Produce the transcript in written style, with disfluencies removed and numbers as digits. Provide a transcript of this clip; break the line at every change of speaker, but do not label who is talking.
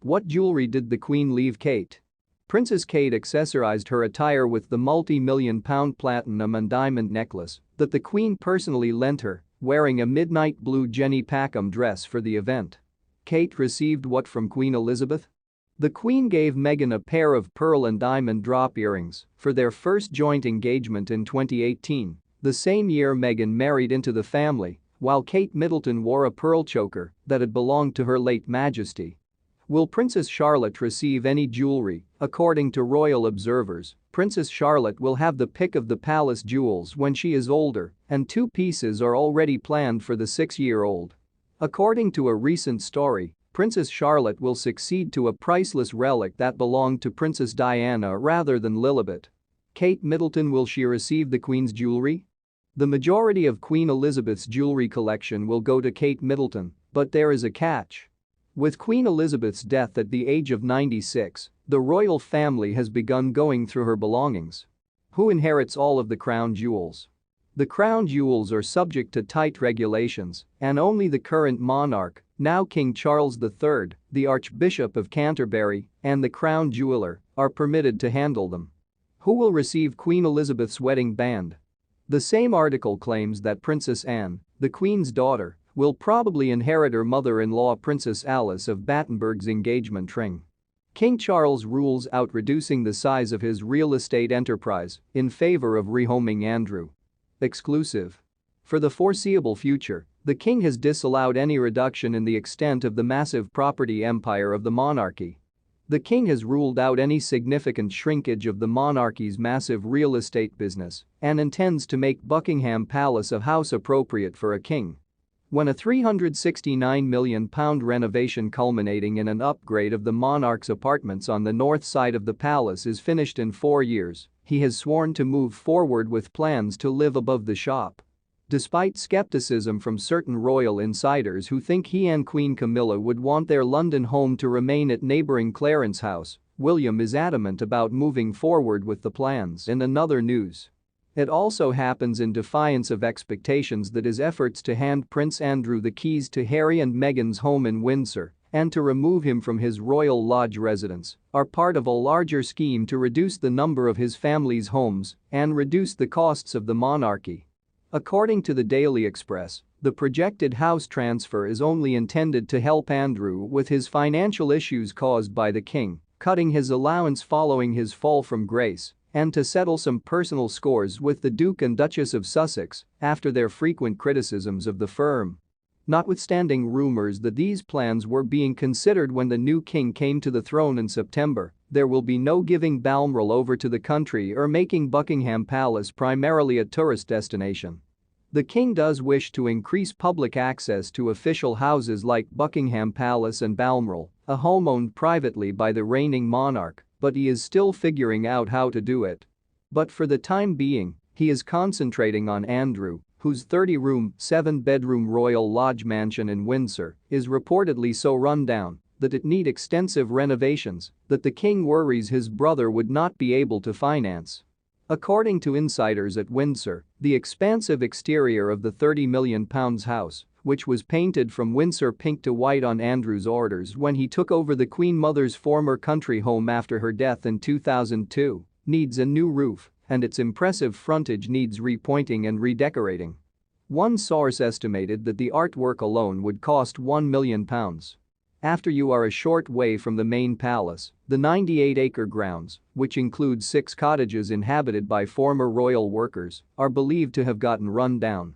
What jewelry did the Queen leave Kate? Princess Kate accessorized her attire with the multi-million-pound platinum and diamond necklace that the Queen personally lent her, wearing a midnight blue Jenny Packham dress for the event. Kate received what from Queen Elizabeth? The Queen gave Meghan a pair of pearl and diamond drop earrings for their first joint engagement in 2018, the same year Meghan married into the family, while Kate Middleton wore a pearl choker that had belonged to her late Majesty. Will Princess Charlotte receive any jewelry? According to royal observers, Princess Charlotte will have the pick of the palace jewels when she is older, and 2 pieces are already planned for the 6-year-old. According to a recent story, Princess Charlotte will succeed to a priceless relic that belonged to Princess Diana rather than Lilibet. Kate Middleton, will she receive the Queen's jewelry? The majority of Queen Elizabeth's jewelry collection will go to Kate Middleton, but there is a catch. With Queen Elizabeth's death at the age of 96, the royal family has begun going through her belongings. Who inherits all of the crown jewels? The crown jewels are subject to tight regulations, and only the current monarch, now King Charles III, the Archbishop of Canterbury, and the crown jeweler, are permitted to handle them. Who will receive Queen Elizabeth's wedding band? The same article claims that Princess Anne, the Queen's daughter, will probably inherit her mother-in-law Princess Alice of Battenberg's engagement ring. King Charles rules out reducing the size of his real estate enterprise in favor of rehoming Andrew. Exclusive. For the foreseeable future, the king has disallowed any reduction in the extent of the massive property empire of the monarchy. The king has ruled out any significant shrinkage of the monarchy's massive real estate business and intends to make Buckingham Palace a house appropriate for a king. When a £369 million renovation culminating in an upgrade of the monarch's apartments on the north side of the palace is finished in 4 years, he has sworn to move forward with plans to live above the shop. Despite skepticism from certain royal insiders who think he and Queen Camilla would want their London home to remain at neighbouring Clarence House, William is adamant about moving forward with the plans. In another news, it also happens in defiance of expectations that his efforts to hand Prince Andrew the keys to Harry and Meghan's home in Windsor and to remove him from his Royal Lodge residence are part of a larger scheme to reduce the number of his family's homes and reduce the costs of the monarchy. According to the Daily Express, the projected house transfer is only intended to help Andrew with his financial issues caused by the king, cutting his allowance following his fall from grace, and to settle some personal scores with the Duke and Duchess of Sussex after their frequent criticisms of the firm. Notwithstanding rumors that these plans were being considered when the new king came to the throne in September, there will be no giving Balmoral over to the country or making Buckingham Palace primarily a tourist destination. The king does wish to increase public access to official houses like Buckingham Palace and Balmoral, a home owned privately by the reigning monarch, but he is still figuring out how to do it. But for the time being, he is concentrating on Andrew, whose 30-room, 7-bedroom Royal Lodge mansion in Windsor is reportedly so run down that it needs extensive renovations that the king worries his brother would not be able to finance. According to insiders at Windsor, the expansive exterior of the £30 million house, which was painted from Windsor pink to white on Andrew's orders when he took over the Queen Mother's former country home after her death in 2002, needs a new roof, and its impressive frontage needs repointing and redecorating. One source estimated that the artwork alone would cost £1 million. After you are a short way from the main palace, the 98-acre grounds, which includes 6 cottages inhabited by former royal workers, are believed to have gotten run down.